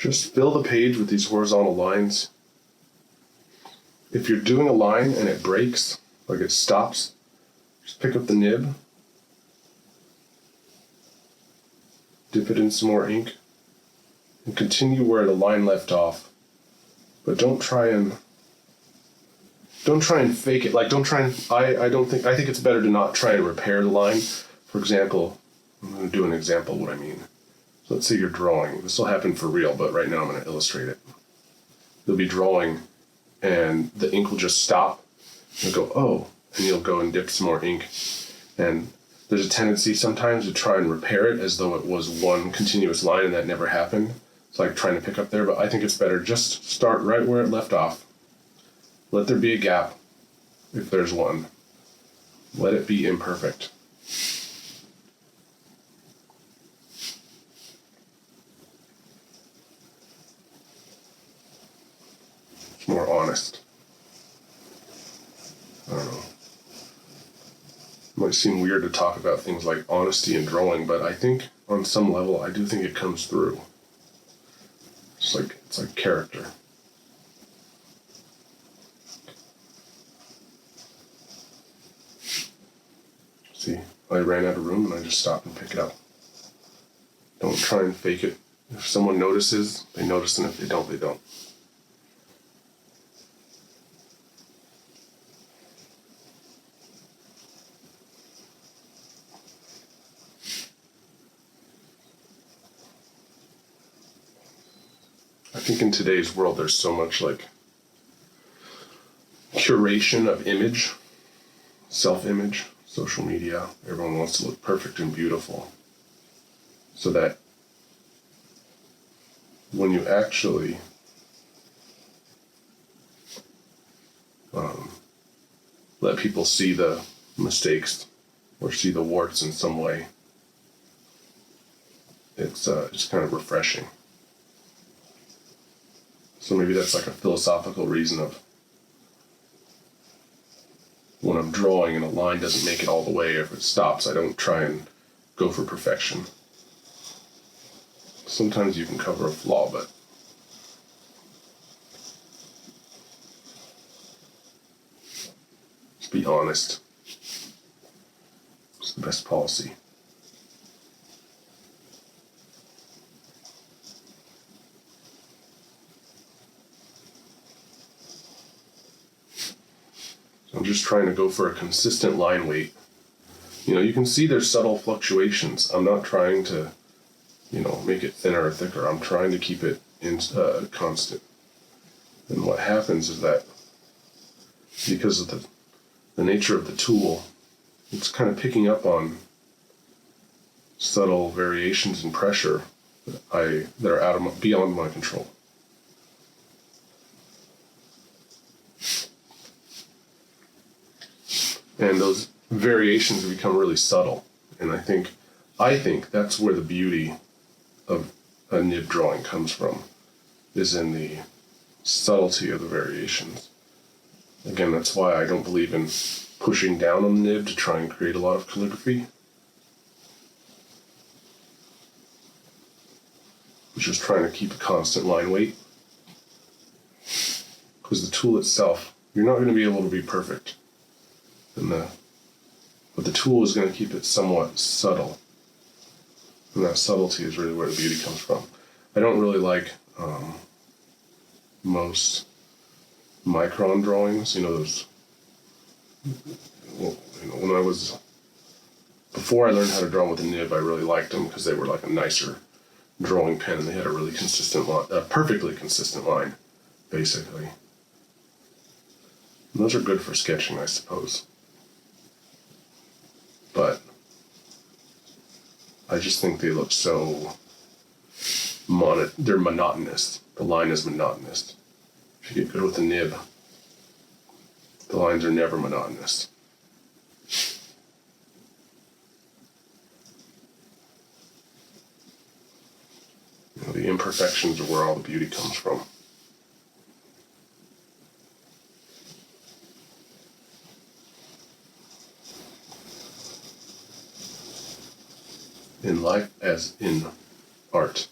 Just fill the page with these horizontal lines. If you're doing a line and it breaks, like it stops, just pick up the nib, dip it in some more ink, and continue where the line left off. But don't try and fake it. Like I think it's better to not try and repair the line. For example, I'm going to do an example of what I mean. So let's say you're drawing. This will happen for real, but right now I'm going to illustrate it. You'll be drawing and the ink will just stop. You'll go, oh, and you'll go and dip some more ink. And there's a tendency sometimes to try and repair it as though it was one continuous line and that never happened. It's like trying to pick up there, but I think it's better just start right where it left off. Let there be a gap, if there's one. Let it be imperfect. It's more honest. I don't know. It might seem weird to talk about things like honesty in drawing, but I think on some level, I do think it comes through. It's like character. See, I ran out of room and I just stopped and pick it up. Don't try and fake it. If someone notices, they notice, and if they don't, they don't. I think in today's world there's so much like curation of image, self-image, social media. Everyone wants to look perfect and beautiful. So that when you actually let people see the mistakes or see the warts in some way, it's kind of refreshing. So maybe that's like a philosophical reason of when I'm drawing and a line doesn't make it all the way, if it stops, I don't try and go for perfection. Sometimes you can cover a flaw, but just be honest. It's the best policy. I'm just trying to go for a consistent line weight. You can see there's subtle fluctuations. I'm not trying to, make it thinner or thicker. I'm trying to keep it constant. And what happens is that because of the nature of the tool, it's kind of picking up on subtle variations in pressure that are beyond my control. And those variations become really subtle. And I think that's where the beauty of a nib drawing comes from, is in the subtlety of the variations. Again, that's why I don't believe in pushing down on the nib to try and create a lot of calligraphy. It's just trying to keep a constant line weight. Because the tool itself, you're not going to be able to be perfect. But the tool is going to keep it somewhat subtle. And that subtlety is really where the beauty comes from. I don't really like most micron drawings, those, before I learned how to draw with a nib, I really liked them because they were like a nicer drawing pen and they had a really consistent line, a perfectly consistent line, basically. And those are good for sketching, I suppose. But I just think they look so they're monotonous. The line is monotonous. If you get good with a nib, the lines are never monotonous. The imperfections are where all the beauty comes from. In life as in art.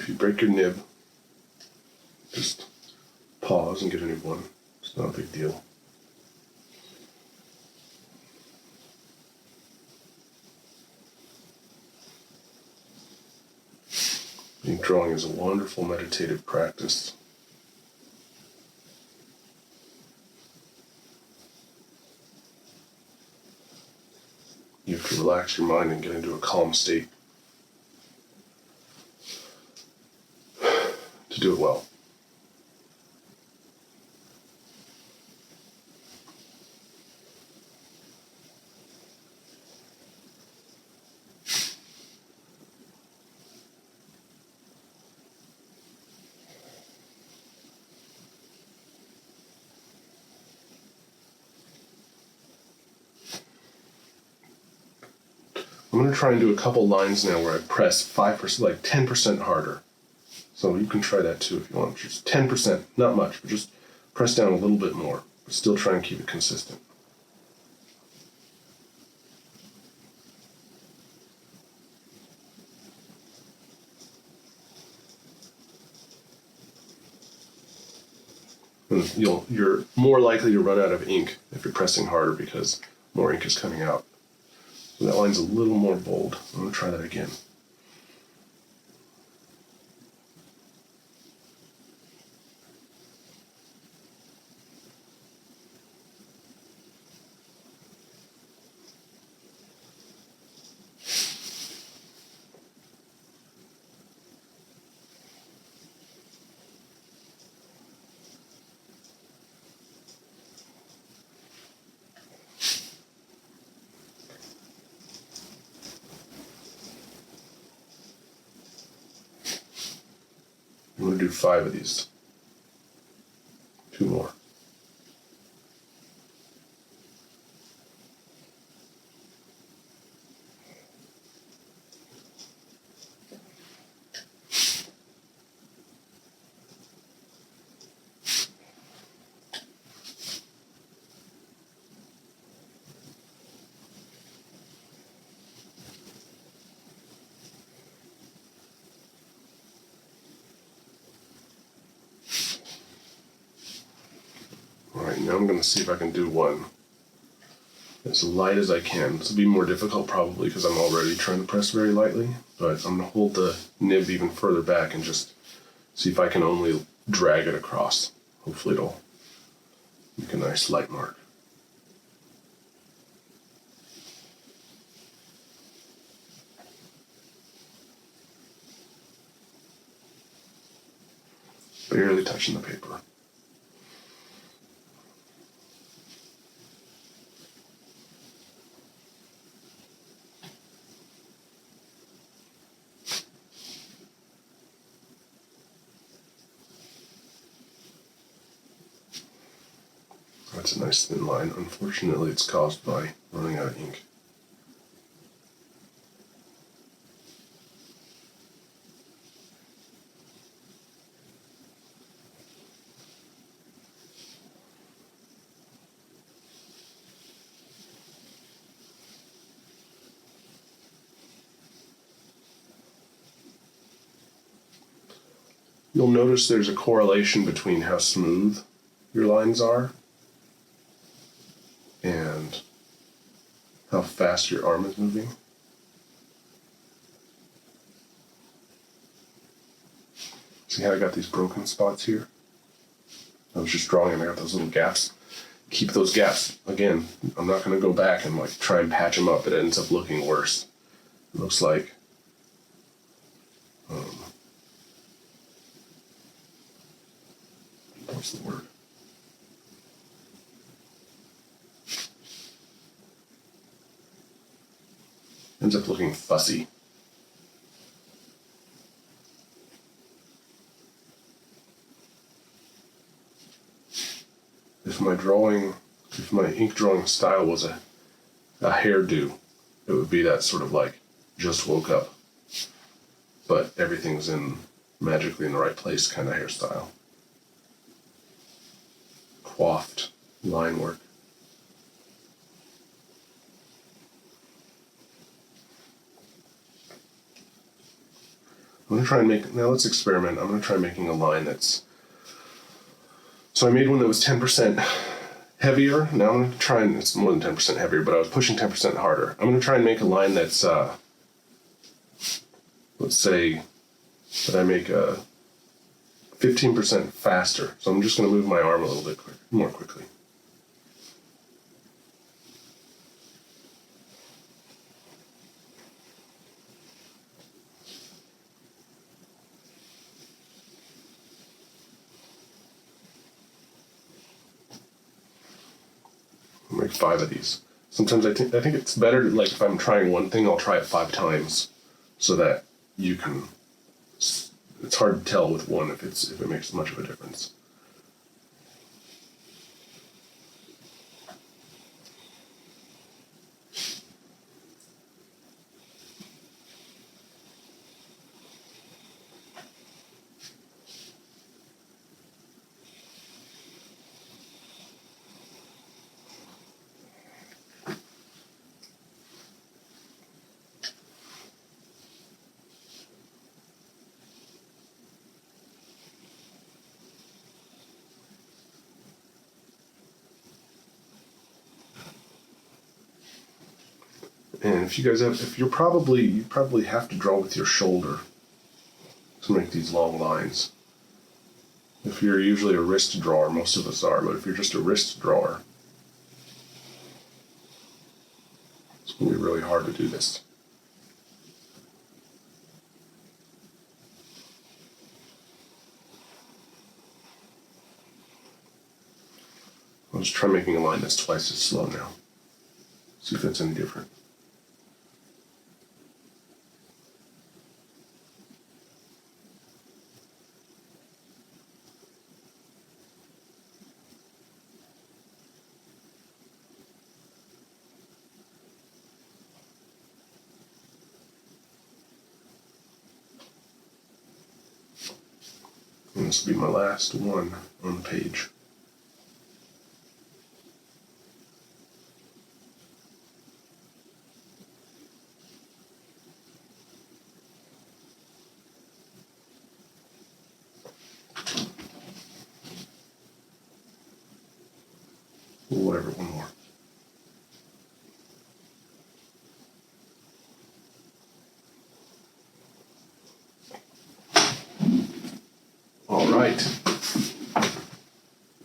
If you break your nib, just pause and get a new one. It's not a big deal. Ink drawing is a wonderful meditative practice. You have to relax your mind and get into a calm state to do it well. I'm going to try and do a couple lines now where I press 5%, like 10% harder. So you can try that too if you want. Just 10%, not much, but just press down a little bit more, but still try and keep it consistent. And you're more likely to run out of ink if you're pressing harder because more ink is coming out. So that line's a little more bold. I'm going to try that again. I'm going to do 5 of these. 2 more. Alright, now I'm going to see if I can do one as light as I can. This will be more difficult probably because I'm already trying to press very lightly, but I'm going to hold the nib even further back and just see if I can only drag it across. Hopefully it'll make a nice light mark. Barely touching the paper. That's a nice thin line. Unfortunately, it's caused by running out of ink. You'll notice there's a correlation between how smooth your lines are and how fast your arm is moving. See how I got these broken spots here? I was just drawing and I got those little gaps. Keep those gaps. Again, I'm not going to go back and like try and patch them up. It ends up looking worse. It looks like what's the word? Ends up looking fussy. If my ink drawing style was a hairdo, it would be that sort of like just woke up, but everything's magically in the right place kind of hairstyle. Coiffed line work. I'm gonna try and make, now let's experiment. I'm gonna try making a line that's, so I made one that was 10% heavier. Now I'm gonna try and, it's more than 10% heavier, but I was pushing 10% harder. I'm gonna try and make a line that's, let's say that I make a 15% faster. So I'm just gonna move my arm a little bit more quickly. Make 5 of these. Sometimes I think it's better to, like, if I'm trying one thing, I'll try it 5 times so that you can, it's hard to tell with one if it makes much of a difference. And if you guys have, you probably have to draw with your shoulder to make these long lines. If you're usually a wrist drawer, most of us are, but if you're just a wrist drawer, it's going to be really hard to do this. I'll just try making a line that's twice as slow now. See if that's any different. And this will be my last one on the page. Whatever, one more. All right.